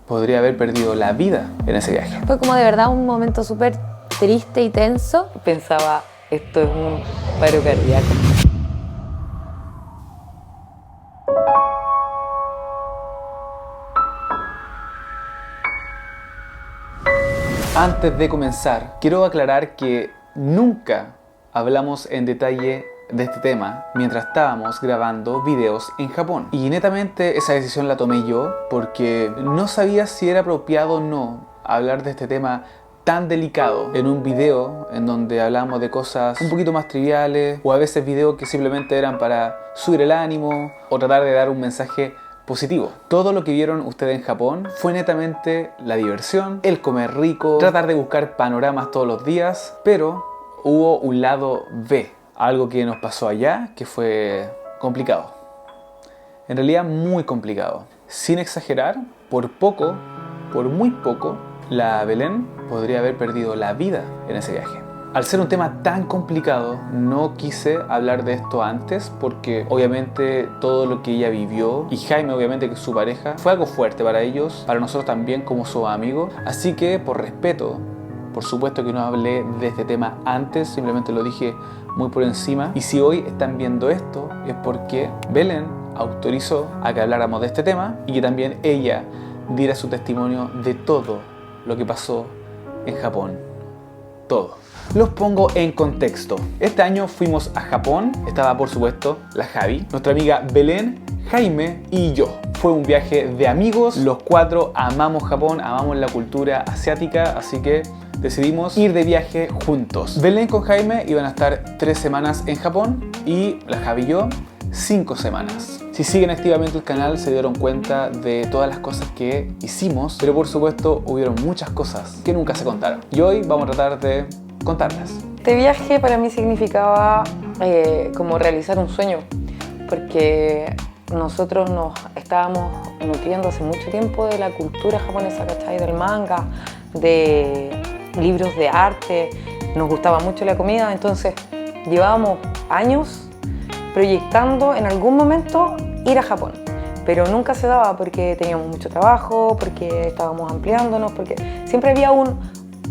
podría haber perdido la vida en ese viaje. Fue como de verdad un momento súper triste y tenso. Pensaba, esto es un paro cardíaco. Antes de comenzar, quiero aclarar que nunca hablamos en detalle de este tema mientras estábamos grabando videos en Japón. Y netamente esa decisión la tomé yo porque no sabía si era apropiado o no hablar de este tema tan delicado en un video en donde hablamos de cosas un poquito más triviales, o a veces videos que simplemente eran para subir el ánimo o tratar de dar un mensaje positivo. Todo lo que vieron ustedes en Japón fue netamente la diversión, el comer rico, tratar de buscar panoramas todos los días, pero hubo un lado B, algo que nos pasó allá que fue complicado. En realidad muy complicado. Sin exagerar, por muy poco, la Belén podría haber perdido la vida en ese viaje. Al ser un tema tan complicado, no quise hablar de esto antes porque obviamente todo lo que ella vivió, y Jaime obviamente que es su pareja, fue algo fuerte para ellos, para nosotros también como sus amigos. Así que por respeto, por supuesto que no hablé de este tema antes, simplemente lo dije muy por encima. Y si hoy están viendo esto es porque Belén autorizó a que habláramos de este tema y que también ella diera su testimonio de todo lo que pasó en Japón. Todo. Los pongo en contexto. Este año fuimos a Japón. Estaba por supuesto la Javi, nuestra amiga Belén, Jaime y yo. Fue un viaje de amigos. Los cuatro amamos Japón, amamos la cultura asiática, así que decidimos ir de viaje juntos. Belén con Jaime iban a estar 3 semanas en Japón y la Javi y yo 5 semanas. Si siguen activamente el canal se dieron cuenta de todas las cosas que hicimos, pero por supuesto hubieron muchas cosas que nunca se contaron. Y hoy vamos a tratar de contarlas. Este viaje para mí significaba como realizar un sueño, porque nosotros nos estábamos nutriendo hace mucho tiempo de la cultura japonesa, ¿cachai? Del manga, de libros de arte, nos gustaba mucho la comida, entonces llevábamos años proyectando en algún momento ir a Japón, pero nunca se daba porque teníamos mucho trabajo, porque estábamos ampliándonos, porque siempre había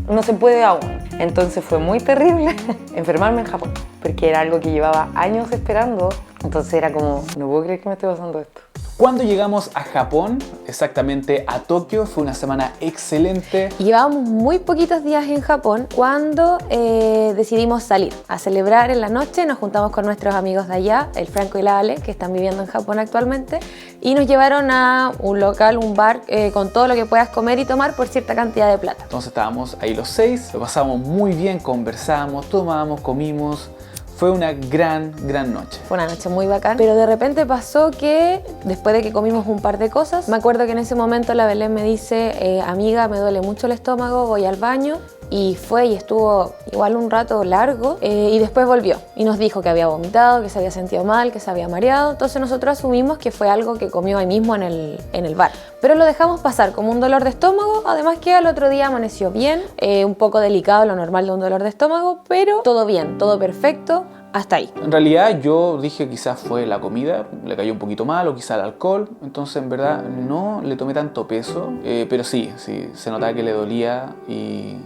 no se puede aún. Entonces fue muy terrible enfermarme en Japón, porque era algo que llevaba años esperando, entonces era como, no puedo creer que me esté pasando esto. Cuando llegamos a Japón, exactamente a Tokio, fue una semana excelente. Llevábamos muy poquitos días en Japón cuando decidimos salir a celebrar en la noche. Nos juntamos con nuestros amigos de allá, el Franco y la Ale, que están viviendo en Japón actualmente, y nos llevaron a un local, un bar, con todo lo que puedas comer y tomar por cierta cantidad de plata. Entonces estábamos ahí los 6, lo pasamos muy bien, conversamos, tomamos, comimos. Fue una gran noche. Fue una noche muy bacán, pero de repente pasó que después de que comimos un par de cosas, me acuerdo que en ese momento la Belén me dice, amiga, me duele mucho el estómago, voy al baño. Y fue y estuvo igual un rato largo y después volvió y nos dijo que había vomitado, que se había sentido mal, que se había mareado. Entonces nosotros asumimos que fue algo que comió ahí mismo en el bar. Pero lo dejamos pasar como un dolor de estómago, además que al otro día amaneció bien, un poco delicado, lo normal de un dolor de estómago, pero todo bien, todo perfecto. Hasta ahí. En realidad yo dije quizás fue la comida, le cayó un poquito mal o quizás el alcohol, entonces en verdad no le tomé tanto peso, pero sí, se notaba que le dolía y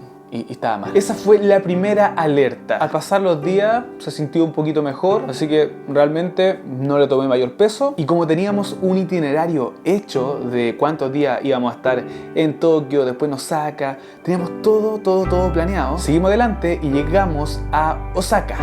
estaba mal. Esa fue la primera alerta. Al pasar los días se sintió un poquito mejor, así que realmente no le tomé mayor peso. Y como teníamos un itinerario hecho de cuántos días íbamos a estar en Tokio, después en Osaka, teníamos todo planeado, seguimos adelante y llegamos a Osaka.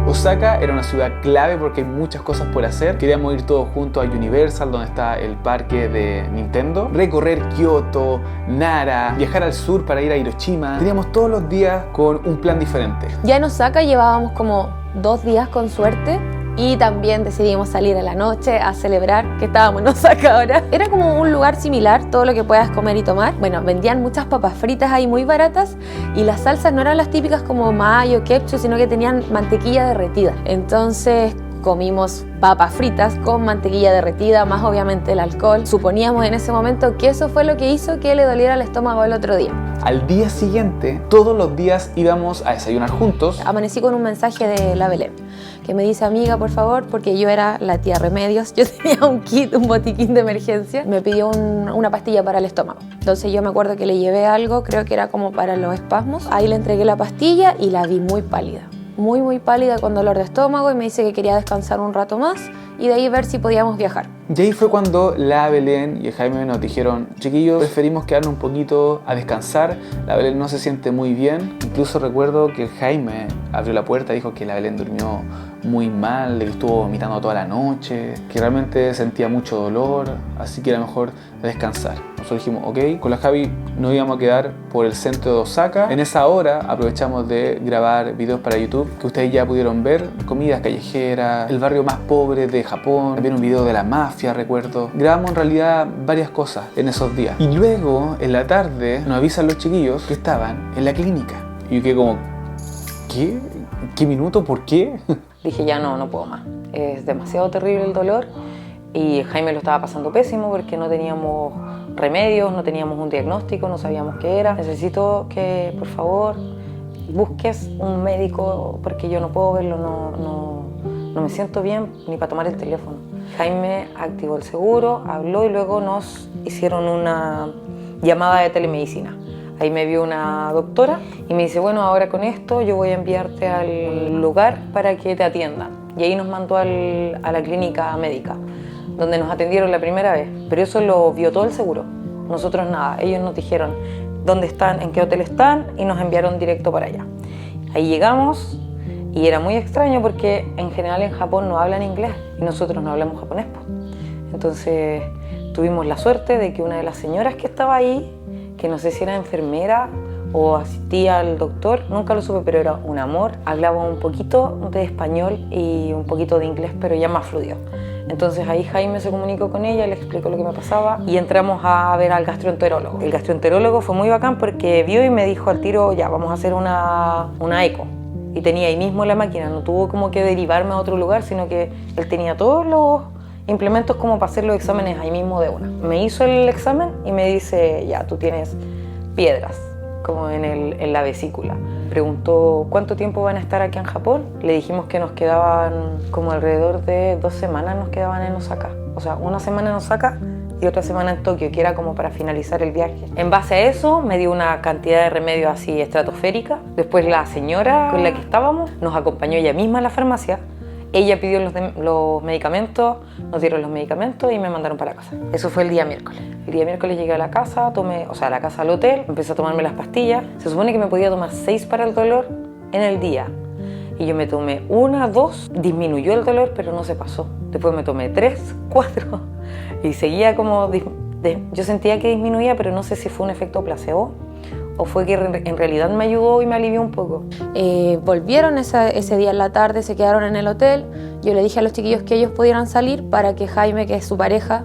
Osaka era una ciudad clave porque hay muchas cosas por hacer. Queríamos ir todos juntos a Universal, donde está el parque de Nintendo, recorrer Kioto, Nara, viajar al sur para ir a Hiroshima. Teníamos todos los días con un plan diferente. Ya en Osaka llevábamos como 2 días con suerte. Y también decidimos salir a la noche a celebrar que estábamos en Osaka ahora. Era como un lugar similar, todo lo que puedas comer y tomar. Bueno, vendían muchas papas fritas ahí muy baratas y las salsas no eran las típicas como mayo, ketchup, sino que tenían mantequilla derretida. Entonces comimos papas fritas con mantequilla derretida, más obviamente el alcohol. Suponíamos en ese momento que eso fue lo que hizo que le doliera el estómago el otro día. Al día siguiente, todos los días íbamos a desayunar juntos. Amanecí con un mensaje de la Belén, que me dice: amiga, por favor, porque yo era la tía Remedios, yo tenía un kit, un botiquín de emergencia, me pidió una pastilla para el estómago. Entonces yo me acuerdo que le llevé algo, creo que era como para los espasmos. Ahí le entregué la pastilla y la vi muy pálida. Muy pálida, con dolor de estómago, y me dice que quería descansar un rato más y de ahí ver si podíamos viajar. Y ahí fue cuando la Belén y el Jaime nos dijeron: chiquillos, preferimos quedarnos un poquito a descansar, la Belén no se siente muy bien. Incluso recuerdo que el Jaime abrió la puerta y dijo que la Belén durmió muy mal, que estuvo vomitando toda la noche, que realmente sentía mucho dolor, así que era mejor descansar. Nosotros dijimos ok, con la Javi nos íbamos a quedar por el centro de Osaka. En esa hora aprovechamos de grabar videos para YouTube que ustedes ya pudieron ver, comidas callejeras, el barrio más pobre de Japón, también un video de la mafia, recuerdo. Grabamos en realidad varias cosas en esos días. Y luego, en la tarde, nos avisan los chiquillos que estaban en la clínica. Y yo quedé como, ¿qué? ¿Qué minuto? ¿Por qué? Dije, ya no puedo más. Es demasiado terrible el dolor y Jaime lo estaba pasando pésimo porque no teníamos remedios, no teníamos un diagnóstico, no sabíamos qué era. Necesito que, por favor, busques un médico porque yo no puedo verlo, no me siento bien ni para tomar el teléfono. Jaime activó el seguro, habló y luego nos hicieron una llamada de telemedicina. Ahí me vio una doctora y me dice, bueno, ahora con esto yo voy a enviarte al lugar para que te atiendan. Y ahí nos mandó a la clínica médica, donde nos atendieron la primera vez. Pero eso lo vio todo el seguro. Nosotros nada. Ellos nos dijeron dónde están, en qué hotel están y nos enviaron directo para allá. Ahí llegamos y era muy extraño porque en general en Japón no hablan inglés y nosotros no hablamos japonés. Entonces tuvimos la suerte de que una de las señoras que estaba ahí, que no sé si era enfermera o asistía al doctor, nunca lo supe, pero era un amor. Hablaba un poquito de español y un poquito de inglés, pero ya más fluido. Entonces ahí Jaime se comunicó con ella, le explicó lo que me pasaba y entramos a ver al gastroenterólogo. El gastroenterólogo fue muy bacán porque vio y me dijo al tiro, ya, vamos a hacer una eco. Y tenía ahí mismo la máquina, no tuvo como que derivarme a otro lugar, sino que él tenía todos los implementos como para hacer los exámenes ahí mismo de una. Me hizo el examen y me dice, ya, tú tienes piedras, como en la vesícula. Preguntó cuánto tiempo van a estar aquí en Japón. Le dijimos que nos quedaban como alrededor de 2 semanas nos quedaban en Osaka. O sea, una semana en Osaka y otra semana en Tokio, que era como para finalizar el viaje. En base a eso me dio una cantidad de remedios así estratosférica. Después la señora con la que estábamos nos acompañó ella misma a la farmacia. Ella pidió los medicamentos, nos dieron los medicamentos y me mandaron para la casa. Eso fue el día miércoles. El día miércoles llegué a la casa, a la casa al hotel, empecé a tomarme las pastillas. Se supone que me podía tomar 6 para el dolor en el día. Y yo me tomé 1, 2, disminuyó el dolor, pero no se pasó. Después me tomé 3, 4 y seguía como... Yo sentía que disminuía, pero no sé si fue un efecto placebo o fue que en realidad me ayudó y me alivió un poco. Volvieron ese día en la tarde, se quedaron en el hotel. Yo le dije a los chiquillos que ellos pudieran salir para que Jaime, que es su pareja,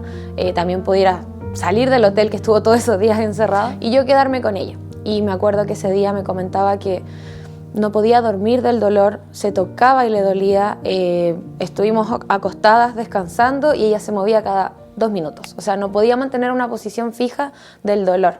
también pudiera salir del hotel, que estuvo todos esos días encerrado, y yo quedarme con ella. Y me acuerdo que ese día me comentaba que no podía dormir del dolor, se tocaba y le dolía. Estuvimos acostadas descansando y ella se movía cada 2 minutos. O sea, no podía mantener una posición fija del dolor.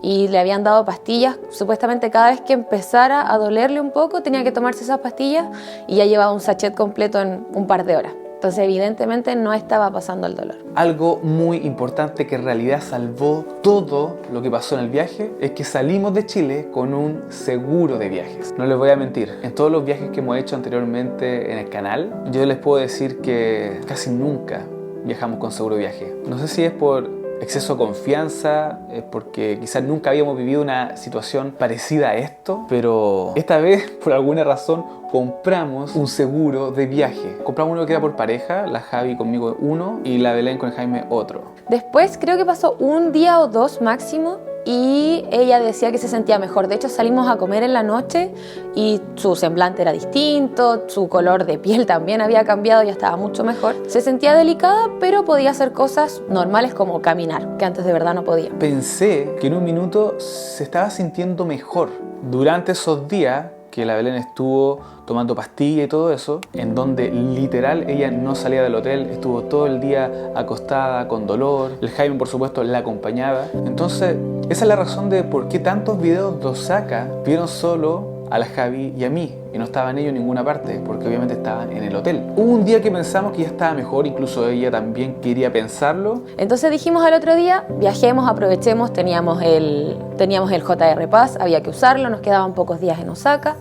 Y le habían dado pastillas, supuestamente cada vez que empezara a dolerle un poco tenía que tomarse esas pastillas y ya llevaba un sachet completo en un par de horas. Entonces evidentemente no estaba pasando el dolor. Algo muy importante que en realidad salvó todo lo que pasó en el viaje es que salimos de Chile con un seguro de viajes. No les voy a mentir, en todos los viajes que hemos hecho anteriormente en el canal, yo les puedo decir que casi nunca viajamos con seguro de viaje. No sé si es por exceso de confianza, es porque quizás nunca habíamos vivido una situación parecida a esto, pero esta vez, por alguna razón, compramos un seguro de viaje. Compramos uno que era por pareja, la Javi conmigo uno y la Belén con el Jaime otro. Después creo que pasó 1 día o 2 máximo y ella decía que se sentía mejor. De hecho salimos a comer en la noche y su semblante era distinto, su color de piel también había cambiado, ya estaba mucho mejor. Se sentía delicada, pero podía hacer cosas normales como caminar, que antes de verdad no podía. Pensé que en un minuto se estaba sintiendo mejor. Durante esos días que la Belén estuvo tomando pastilla y todo eso, en donde literal ella no salía del hotel, estuvo todo el día acostada con dolor, el Jaime por supuesto la acompañaba. Entonces esa es la razón de por qué tantos videos de Osaka vieron solo a la Javi y a mí, y no estaban ellos en ninguna parte, porque obviamente estaban en el hotel. Hubo un día que pensamos que ya estaba mejor, incluso ella también quería pensarlo. Entonces dijimos al otro día, viajemos, aprovechemos, teníamos el JR Pass, había que usarlo, nos quedaban pocos días en Osaka,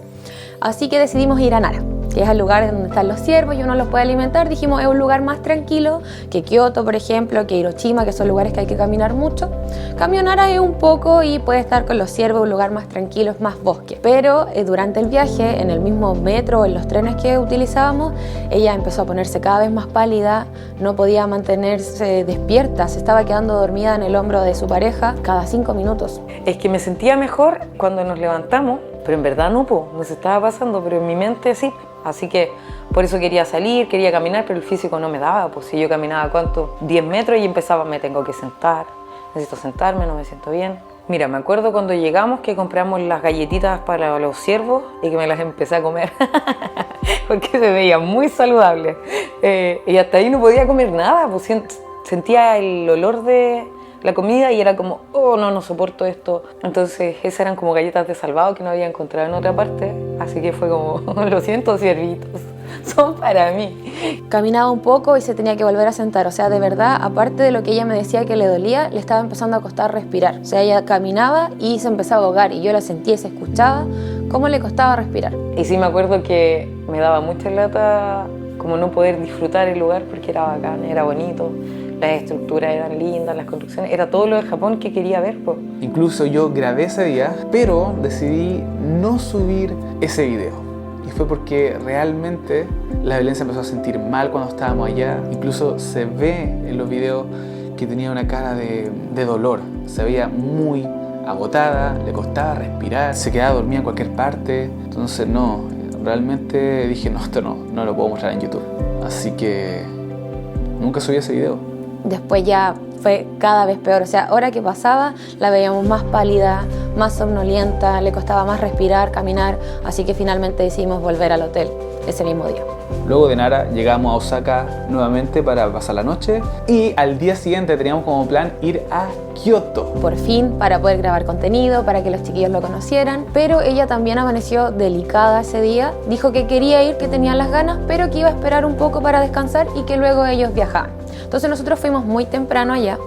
así que decidimos ir a Nara, que es el lugar donde están los ciervos y uno los puede alimentar. Dijimos, es un lugar más tranquilo que Kioto, por ejemplo, que Hiroshima, que son lugares que hay que caminar mucho. Cambio Nara es un poco y puede estar con los ciervos, un lugar más tranquilo, es más bosque. Pero durante el viaje, en el mismo metro, en los trenes que utilizábamos, ella empezó a ponerse cada vez más pálida, no podía mantenerse despierta, se estaba quedando dormida en el hombro de su pareja cada 5 minutos. Es que me sentía mejor cuando nos levantamos, pero en verdad no se estaba pasando, pero en mi mente sí. Así que por eso quería salir, quería caminar, pero el físico no me daba. Pues si yo caminaba, ¿cuánto? 10 metros y empezaba, me tengo que sentar, necesito sentarme, no me siento bien. Mira, me acuerdo cuando llegamos que compramos las galletitas para los ciervos y que me las empecé a comer porque se veían muy saludables. Y hasta ahí no podía comer nada, pues sentía el olor de la comida y era como, oh no soporto esto. Entonces esas eran como galletas de salvado que no había encontrado en otra parte, así que fue como, lo siento ciervitos, son para mí. Caminaba un poco y se tenía que volver a sentar, o sea, de verdad, aparte de lo que ella me decía que le dolía, le estaba empezando a costar respirar. O sea, ella caminaba y se empezaba a ahogar y yo la sentía y se escuchaba cómo le costaba respirar. Y sí me acuerdo que me daba mucha lata como no poder disfrutar el lugar porque era bacán, era bonito. Las estructuras eran lindas, las construcciones, era todo lo de Japón que quería ver. Incluso yo grabé ese día, pero decidí no subir ese video. Y fue porque realmente la Belén se empezó a sentir mal cuando estábamos allá. Incluso se ve en los videos que tenía una cara de dolor. Se veía muy agotada, le costaba respirar, se quedaba dormida en cualquier parte. Entonces no, realmente dije, no, esto no lo puedo mostrar en YouTube. Así que nunca subí ese video. Después ya fue cada vez peor, o sea, hora que pasaba la veíamos más pálida, más somnolienta, le costaba más respirar, caminar, así que finalmente decidimos volver al hotel ese mismo día. Luego de Nara llegamos a Osaka nuevamente para pasar la noche y al día siguiente teníamos como plan ir a Kioto. Por fin, para poder grabar contenido, para que los chiquillos lo conocieran, pero ella también amaneció delicada ese día, dijo que quería ir, que tenía las ganas, pero que iba a esperar un poco para descansar y que luego ellos viajaban. Entonces nosotros fuimos muy temprano allá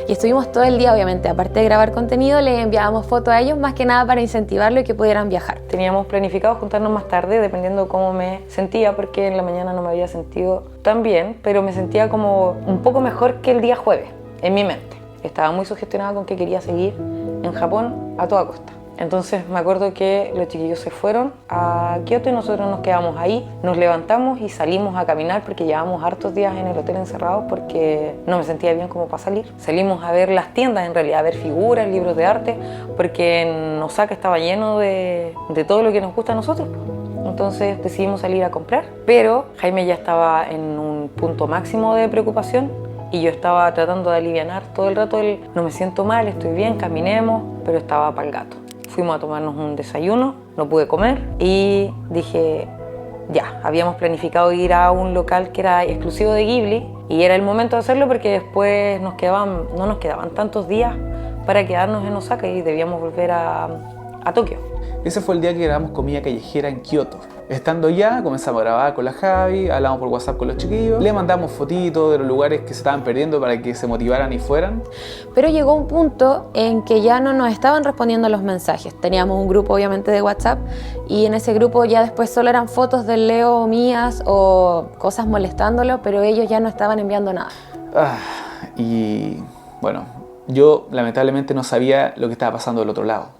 y estuvimos todo el día, obviamente, aparte de grabar contenido, les enviábamos fotos a ellos más que nada para incentivarlo y que pudieran viajar. Teníamos planificado juntarnos más tarde, dependiendo cómo me sentía, porque en la mañana no me había sentido tan bien, pero me sentía como un poco mejor que el día jueves, en mi mente. Estaba muy sugestionada con que quería seguir en Japón a toda costa. Entonces me acuerdo que los chiquillos se fueron a Kioto y nosotros nos quedamos ahí, nos levantamos y salimos a caminar porque llevábamos hartos días en el hotel encerrados porque no me sentía bien como para salir. Salimos a ver las tiendas, en realidad, a ver figuras, libros de arte, porque en Osaka estaba lleno de todo lo que nos gusta a nosotros. Entonces decidimos salir a comprar, pero Jaime ya estaba en un punto máximo de preocupación y yo estaba tratando de alivianar todo el rato el no me siento mal, estoy bien, caminemos, pero estaba para el gato. Fuimos a tomarnos un desayuno, no pude comer y dije, ya, habíamos planificado ir a un local que era exclusivo de Ghibli y era el momento de hacerlo porque después no nos quedaban tantos días para quedarnos en Osaka y debíamos volver a Tokio. Ese fue el día que grabamos comida callejera en Kioto. Estando ya, comenzamos a grabar con la Javi, hablamos por WhatsApp con los chiquillos, le mandamos fotitos de los lugares que se estaban perdiendo para que se motivaran y fueran. Pero llegó un punto en que ya no nos estaban respondiendo los mensajes. Teníamos un grupo obviamente de WhatsApp y en ese grupo ya después solo eran fotos del Leo o mías o cosas molestándolo, pero ellos ya no estaban enviando nada. Y bueno, yo lamentablemente no sabía lo que estaba pasando del otro lado.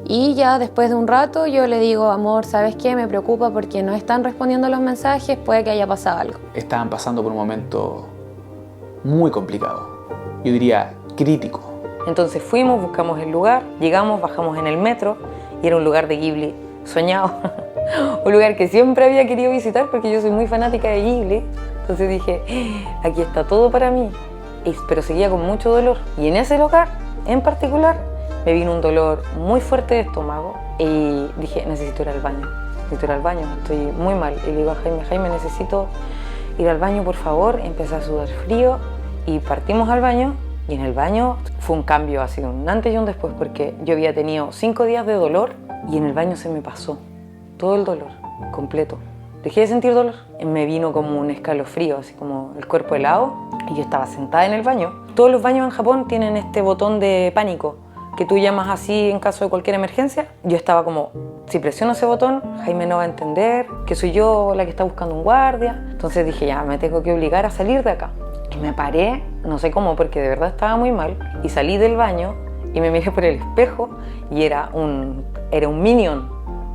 Y ya después de un rato yo le digo, amor, ¿sabes qué? Me preocupa porque no están respondiendo los mensajes, puede que haya pasado algo. Estaban pasando por un momento muy complicado, yo diría crítico. Entonces fuimos, buscamos el lugar, llegamos, bajamos en el metro y era un lugar de Ghibli soñado. Un lugar que siempre había querido visitar porque yo soy muy fanática de Ghibli. Entonces dije, aquí está todo para mí, pero seguía con mucho dolor. Y en ese lugar en particular me vino un dolor muy fuerte de estómago y dije, necesito ir al baño, estoy muy mal. Y le digo a Jaime, necesito ir al baño, por favor. Empecé a sudar frío y partimos al baño. Y en el baño fue un cambio, ha sido un antes y un después, porque yo había tenido 5 días de dolor y en el baño se me pasó todo el dolor, completo. Dejé de sentir dolor. Me vino como un escalofrío, así como el cuerpo helado, y yo estaba sentada en el baño. Todos los baños en Japón tienen este botón de pánico, que tú llamas así en caso de cualquier emergencia. Yo estaba como, si presiono ese botón, Jaime no va a entender que soy yo la que está buscando un guardia. Entonces dije, ya, me tengo que obligar a salir de acá. Y me paré, no sé cómo, porque de verdad estaba muy mal, y salí del baño y me miré por el espejo y era un Minion,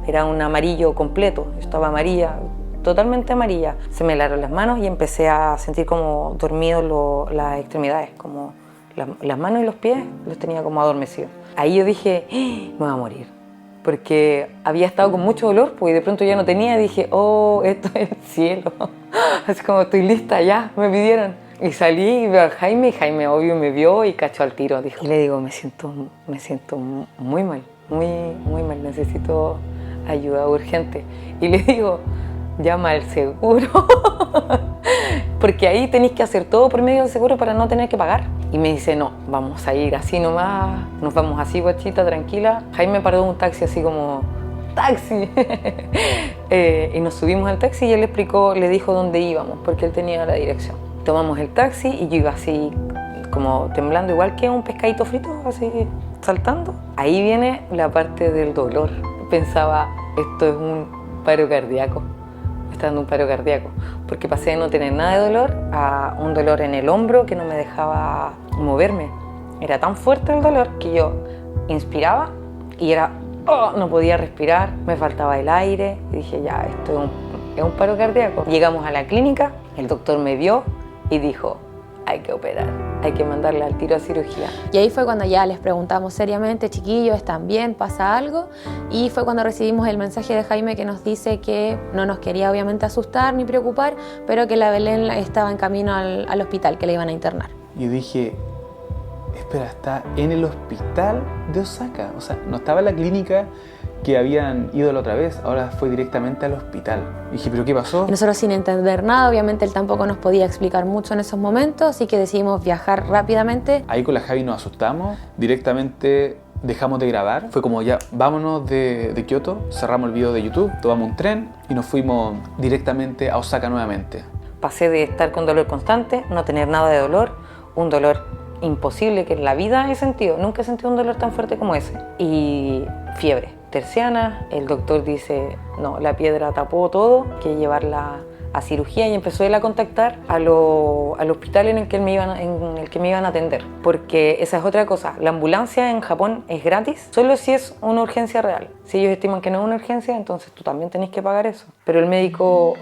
era un amarillo completo. Yo estaba amarilla, totalmente amarilla. Se me helaron las manos y empecé a sentir como dormidos las extremidades, como las manos y los pies los tenía como adormecidos. Ahí yo dije, me voy a morir, porque había estado con mucho dolor, pues, y de pronto ya no tenía, y dije, oh, esto es el cielo. Así como, estoy lista, ya, me pidieron. Y salí y veo a Jaime, y Jaime obvio me vio y cachó al tiro. Dijo. Y le digo, me siento muy mal, muy mal, necesito ayuda urgente. Y le digo, llama al seguro, porque ahí tenéis que hacer todo por medio del seguro para no tener que pagar. Y me dice, no, vamos a ir así nomás, nos vamos así, guachita, tranquila. Jaime paró un taxi así como, taxi. Y nos subimos al taxi y él le dijo dónde íbamos, porque él tenía la dirección. Tomamos el taxi y yo iba así como temblando, igual que un pescadito frito, así saltando. Ahí viene la parte del dolor. Pensaba, esto es un paro cardíaco, me está dando un paro cardíaco, porque pasé de no tener nada de dolor a un dolor en el hombro que no me dejaba moverme. Era tan fuerte el dolor que yo inspiraba y era, no podía respirar, me faltaba el aire, y dije, ya, esto es un paro cardíaco. Llegamos a la clínica, el doctor me vio y dijo, hay que operar, hay que mandarle al tiro a cirugía. Y ahí fue cuando ya les preguntamos seriamente, chiquillos, ¿están bien? ¿Pasa algo? Y fue cuando recibimos el mensaje de Jaime que nos dice que no nos quería obviamente asustar ni preocupar, pero que la Belén estaba en camino al hospital, que la iban a internar. Y dije, espera, está en el hospital de Osaka. O sea, no estaba en la clínica que habían ido la otra vez, ahora fue directamente al hospital. Y dije, ¿pero qué pasó? Y nosotros sin entender nada, obviamente él tampoco nos podía explicar mucho en esos momentos, así que decidimos viajar rápidamente. Ahí con la Javi nos asustamos, directamente dejamos de grabar. Fue como ya, vámonos de Kioto, cerramos el video de YouTube, tomamos un tren y nos fuimos directamente a Osaka nuevamente. Pasé de estar con dolor constante, no tener nada de dolor, un dolor imposible que en la vida he sentido. Nunca he sentido un dolor tan fuerte como ese. Y fiebre terciana, el doctor dice, no, la piedra tapó todo, hay que llevarla a cirugía, y empezó él a contactar al hospital en el que me iban a atender, porque esa es otra cosa, la ambulancia en Japón es gratis, solo si es una urgencia real. Si ellos estiman que no es una urgencia, entonces tú también tenés que pagar eso. Pero el médico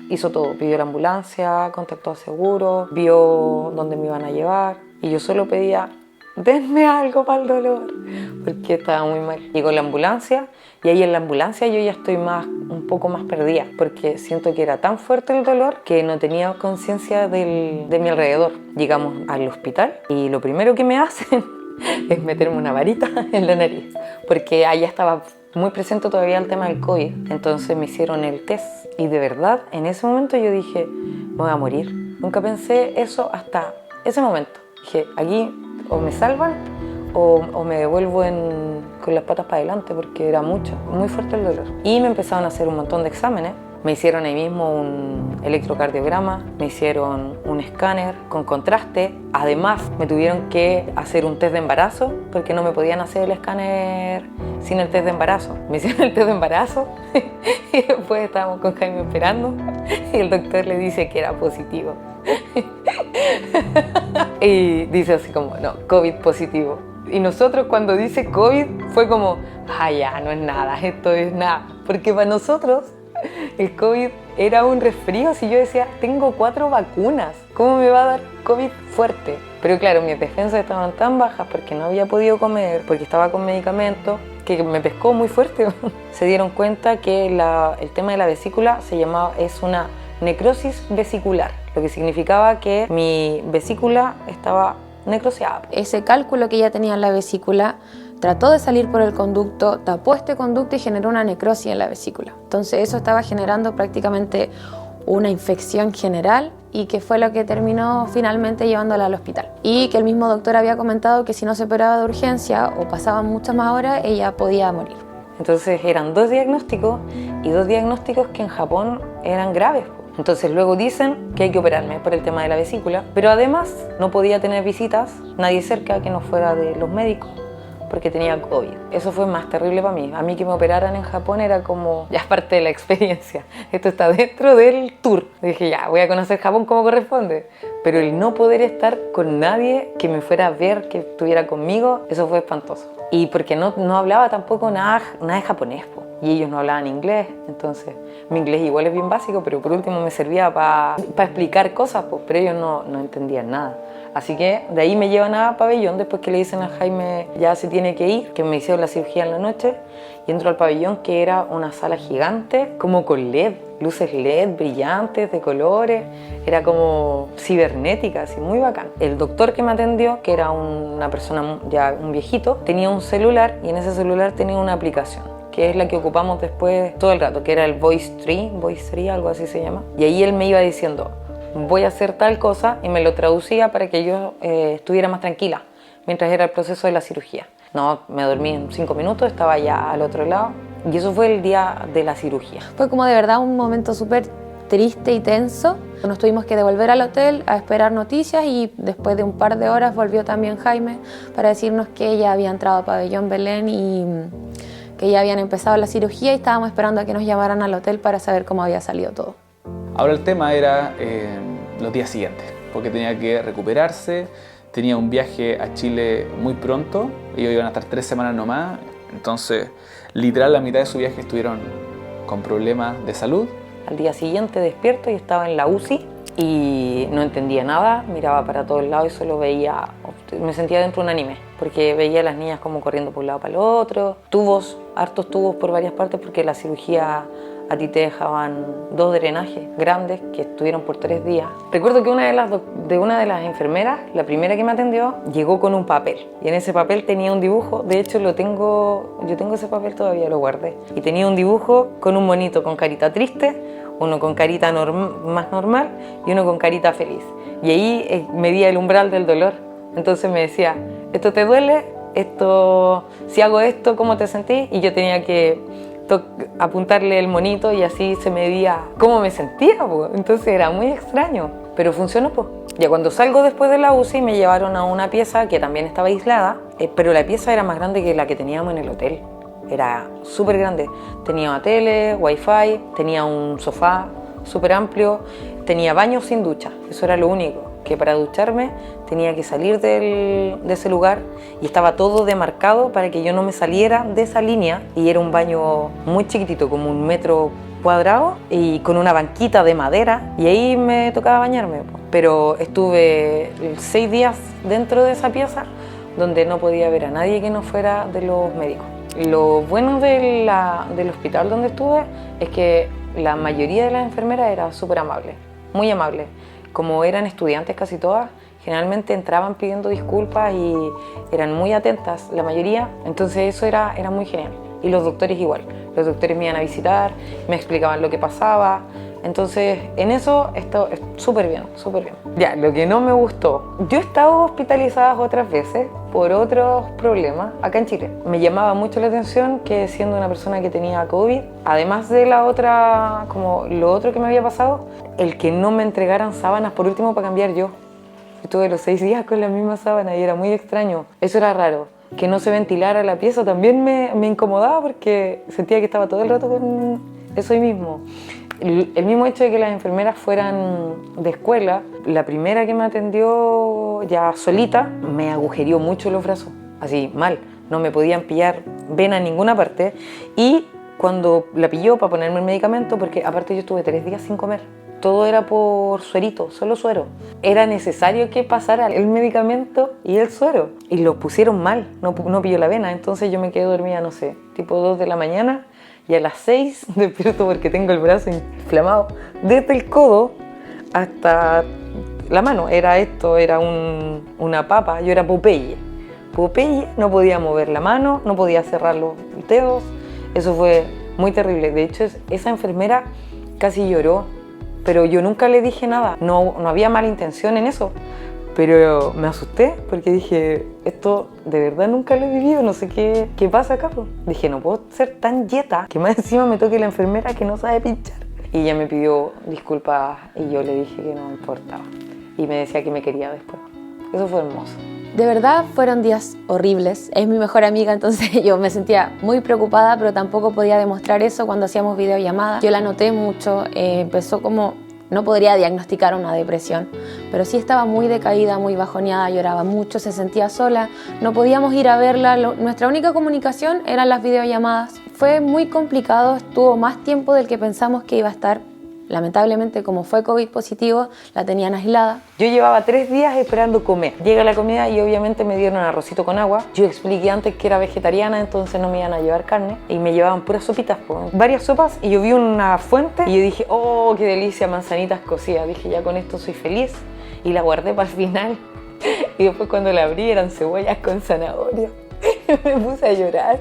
hizo todo, pidió la ambulancia, contactó a seguro, vio dónde me iban a llevar, y yo solo pedía, denme algo para el dolor, porque estaba muy mal. Llegó la ambulancia y ahí en la ambulancia yo ya estoy un poco más perdida, porque siento que era tan fuerte el dolor que no tenía conciencia de mi alrededor. Llegamos al hospital y lo primero que me hacen es meterme una varita en la nariz, porque allá estaba muy presente todavía el tema del COVID. Entonces me hicieron el test y de verdad en ese momento yo dije, me voy a morir. Nunca pensé eso hasta ese momento. Dije, aquí o me salvan o me devuelvo con las patas para adelante, porque era muy fuerte el dolor. Y me empezaron a hacer un montón de exámenes. Me hicieron ahí mismo un electrocardiograma, me hicieron un escáner con contraste. Además, me tuvieron que hacer un test de embarazo, porque no me podían hacer el escáner sin el test de embarazo. Me hicieron el test de embarazo y después estábamos con Jaime esperando y el doctor le dice que era positivo. Y dice así como, no, COVID positivo. Y nosotros cuando dice COVID fue como, ya, no es nada, esto es nada. Porque para nosotros el COVID era un resfrío. Si yo decía, tengo 4 vacunas, ¿cómo me va a dar COVID fuerte? Pero claro, mis defensas estaban tan bajas porque no había podido comer, porque estaba con medicamentos, que me pescó muy fuerte. Se dieron cuenta que el tema de la vesícula es una necrosis vesicular, lo que significaba que mi vesícula estaba necrosiada. Ese cálculo que ella tenía en la vesícula trató de salir por el conducto, tapó este conducto y generó una necrosis en la vesícula. Entonces eso estaba generando prácticamente una infección general y que fue lo que terminó finalmente llevándola al hospital. Y que el mismo doctor había comentado que si no se operaba de urgencia o pasaban muchas más horas, ella podía morir. Entonces eran 2 diagnósticos y 2 diagnósticos que en Japón eran graves. Entonces luego dicen que hay que operarme por el tema de la vesícula, pero además no podía tener visitas, nadie cerca que no fuera de los médicos, porque tenía COVID. Eso fue más terrible para mí. A mí que me operaran en Japón era como, ya es parte de la experiencia. Esto está dentro del tour. Dije, ya, voy a conocer Japón como corresponde. Pero el no poder estar con nadie que me fuera a ver, que estuviera conmigo, eso fue espantoso. Y porque no hablaba tampoco nada de japonés, po. Y ellos no hablaban inglés, entonces mi inglés igual es bien básico, pero por último me servía para explicar cosas, pues, pero ellos no entendían nada. Así que de ahí me llevan a pabellón después que le dicen a Jaime ya se tiene que ir, que me hicieron la cirugía en la noche, y entro al pabellón que era una sala gigante, como con LED, luces LED brillantes, de colores, era como cibernética, así muy bacán. El doctor que me atendió, que era una persona ya un viejito, tenía un celular y en ese celular tenía una aplicación, que es la que ocupamos después todo el rato, que era el Voice Tree, algo así se llama. Y ahí él me iba diciendo, voy a hacer tal cosa, y me lo traducía para que yo estuviera más tranquila mientras era el proceso de la cirugía. No, me dormí en 5 minutos, estaba ya al otro lado, y eso fue el día de la cirugía. Fue como de verdad un momento súper triste y tenso. Nos tuvimos que devolver al hotel a esperar noticias y después de un par de horas volvió también Jaime para decirnos que ya había entrado a Pabellón Belén y que ya habían empezado la cirugía y estábamos esperando a que nos llamaran al hotel para saber cómo había salido todo. Ahora el tema era los días siguientes, porque tenía que recuperarse, tenía un viaje a Chile muy pronto, ellos iban a estar 3 semanas nomás, entonces literal la mitad de su viaje estuvieron con problemas de salud. Al día siguiente despierto y estaba en la UCI y no entendía nada, miraba para todos lados y solo veía, me sentía dentro de un anime, porque veía a las niñas como corriendo por un lado para el otro, tubos, hartos tubos por varias partes, porque la cirugía a ti te dejaban 2 drenajes grandes que estuvieron por 3 días. Recuerdo que una de las enfermeras, la primera que me atendió, llegó con un papel y en ese papel tenía un dibujo, de hecho yo tengo ese papel todavía, lo guardé, y tenía un dibujo con un monito con carita triste, uno con carita más normal y uno con carita feliz. Y ahí medía el umbral del dolor. Entonces me decía, ¿esto te duele? Si hago esto, ¿cómo te sentís? Y yo tenía que apuntarle el monito y así se medía cómo me sentía, pues. Entonces era muy extraño, pero funcionó, pues. Ya cuando salgo después de la UCI me llevaron a una pieza que también estaba aislada, pero la pieza era más grande que la que teníamos en el hotel. Era súper grande, tenía una tele, wifi, tenía un sofá súper amplio, tenía baño sin ducha, eso era lo único, que para ducharme tenía que salir de ese lugar y estaba todo demarcado para que yo no me saliera de esa línea, y era un baño muy chiquitito, como 1 metro cuadrado y con una banquita de madera, y ahí me tocaba bañarme. Pero estuve 6 días dentro de esa pieza donde no podía ver a nadie que no fuera de los médicos. Lo bueno del hospital donde estuve es que la mayoría de las enfermeras era súper amable, muy amable. Como eran estudiantes casi todas, generalmente entraban pidiendo disculpas y eran muy atentas, la mayoría, entonces eso era muy genial. Y los doctores igual, los doctores me iban a visitar, me explicaban lo que pasaba, entonces en eso esto es súper bien, súper bien. Ya, lo que no me gustó, yo he estado hospitalizada otras veces por otros problemas acá en Chile. Me llamaba mucho la atención que siendo una persona que tenía COVID, además de lo otro que me había pasado, el que no me entregaran sábanas por último para cambiar yo. Estuve los 6 días con la misma sábana y era muy extraño, eso era raro. Que no se ventilara la pieza también me incomodaba porque sentía que estaba todo el rato con eso ahí mismo. El mismo hecho de que las enfermeras fueran de escuela, la primera que me atendió ya solita me agujereó mucho los brazos, así mal, no me podían pillar vena en ninguna parte, y cuando la pilló para ponerme el medicamento, porque aparte yo estuve 3 días sin comer, todo era por suerito, solo suero, era necesario que pasara el medicamento y el suero, y lo pusieron mal, no pilló la vena, entonces yo me quedé dormida, no sé, tipo 2 de la mañana, y a las 6 despierto porque tengo el brazo inflamado desde el codo hasta la mano. Era una papa, yo era Popeye. Popeye, no podía mover la mano, no podía cerrar los dedos. Eso fue muy terrible. De hecho, esa enfermera casi lloró, pero yo nunca le dije nada. No había mala intención en eso. Pero me asusté porque dije, esto de verdad nunca lo he vivido, no sé qué pasa acá. Pues. Dije, no puedo ser tan yeta que más encima me toque la enfermera que no sabe pinchar. Y ella me pidió disculpas y yo le dije que no me importaba. Y me decía que me quería después. Eso fue hermoso. De verdad fueron días horribles. Es mi mejor amiga, entonces yo me sentía muy preocupada, pero tampoco podía demostrar eso cuando hacíamos videollamadas. Yo la noté mucho, empezó como... No podría diagnosticar una depresión, pero sí estaba muy decaída, muy bajoneada, lloraba mucho, se sentía sola, no podíamos ir a verla, nuestra única comunicación eran las videollamadas. Fue muy complicado, estuvo más tiempo del que pensamos que iba a estar. Lamentablemente, como fue COVID positivo, la tenían aislada. Yo llevaba 3 días esperando comer. Llega la comida y obviamente me dieron arrocito con agua. Yo expliqué antes que era vegetariana, entonces no me iban a llevar carne. Y me llevaban puras sopitas, varias sopas. Y yo vi una fuente y yo dije, oh, qué delicia, manzanitas cocidas. Dije, ya con esto soy feliz. Y la guardé para el final. Y después cuando la abrí eran cebollas con zanahoria. Me puse a llorar.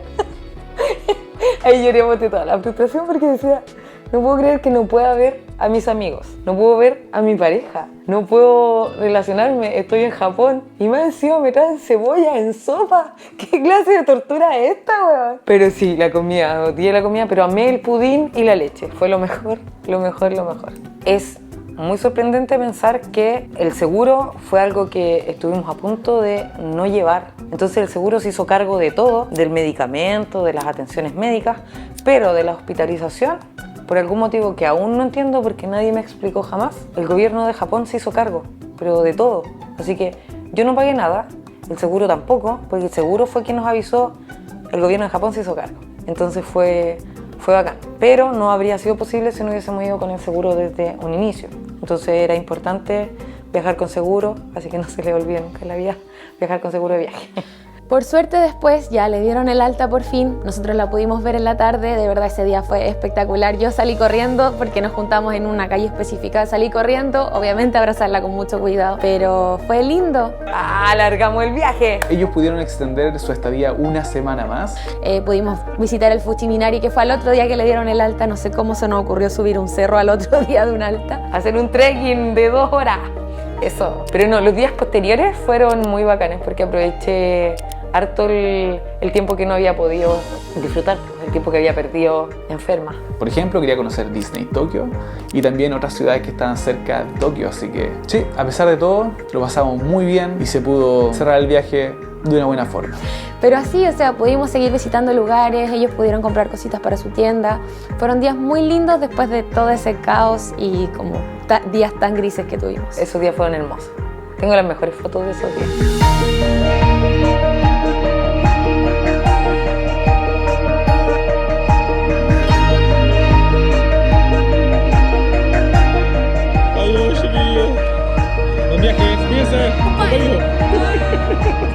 Ahí lloré de toda la frustración porque decía... No puedo creer que no pueda ver a mis amigos, no puedo ver a mi pareja, no puedo relacionarme, estoy en Japón y más encima me traen cebolla en sopa. ¿Qué clase de tortura es esta, weón? Pero sí, la comida, odié la comida, pero amé el pudín y la leche. Fue lo mejor, lo mejor, lo mejor. Es muy sorprendente pensar que el seguro fue algo que estuvimos a punto de no llevar. Entonces el seguro se hizo cargo de todo, del medicamento, de las atenciones médicas, pero de la hospitalización, por algún motivo que aún no entiendo porque nadie me explicó jamás, el gobierno de Japón se hizo cargo, pero de todo. Así que yo no pagué nada, el seguro tampoco, porque el seguro fue quien nos avisó, el gobierno de Japón se hizo cargo. Entonces fue bacán. Pero no habría sido posible si no hubiésemos ido con el seguro desde un inicio. Entonces era importante viajar con seguro, así que no se le olvide nunca en la vida viajar con seguro de viaje. Por suerte después ya le dieron el alta por fin, nosotros la pudimos ver en la tarde, de verdad ese día fue espectacular. Yo salí corriendo porque nos juntamos en una calle específica, salí corriendo, obviamente abrazarla con mucho cuidado, pero fue lindo. ¡Alargamos el viaje! Ellos pudieron extender su estadía una semana más. Pudimos visitar el Fujiminari, que fue al otro día que le dieron el alta, no sé cómo se nos ocurrió subir un cerro al otro día de un alta. Hacer un trekking de 2 horas, eso. Pero no, los días posteriores fueron muy bacanes porque aproveché harto el tiempo que no había podido disfrutar, el tiempo que había perdido enferma. Por ejemplo, quería conocer Disney Tokio y también otras ciudades que estaban cerca de Tokio, así que sí, a pesar de todo, lo pasamos muy bien y se pudo cerrar el viaje de una buena forma. Pero así, o sea, pudimos seguir visitando lugares, ellos pudieron comprar cositas para su tienda. Fueron días muy lindos después de todo ese caos y como días tan grises que tuvimos. Esos días fueron hermosos. Tengo las mejores fotos de esos días.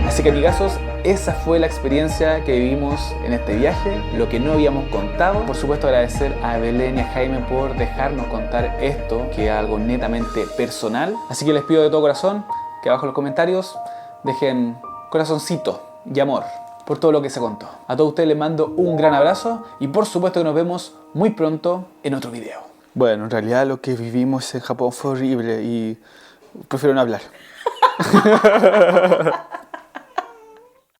Así que amigazos, esa fue la experiencia que vivimos en este viaje, lo que no habíamos contado. Por supuesto agradecer a Belén y a Jaime por dejarnos contar esto, que es algo netamente personal. Así que les pido de todo corazón que abajo en los comentarios dejen corazoncito y amor por todo lo que se contó. A todos ustedes les mando un gran abrazo y por supuesto que nos vemos muy pronto en otro video. Bueno, en realidad lo que vivimos en Japón fue horrible y prefiero no hablar.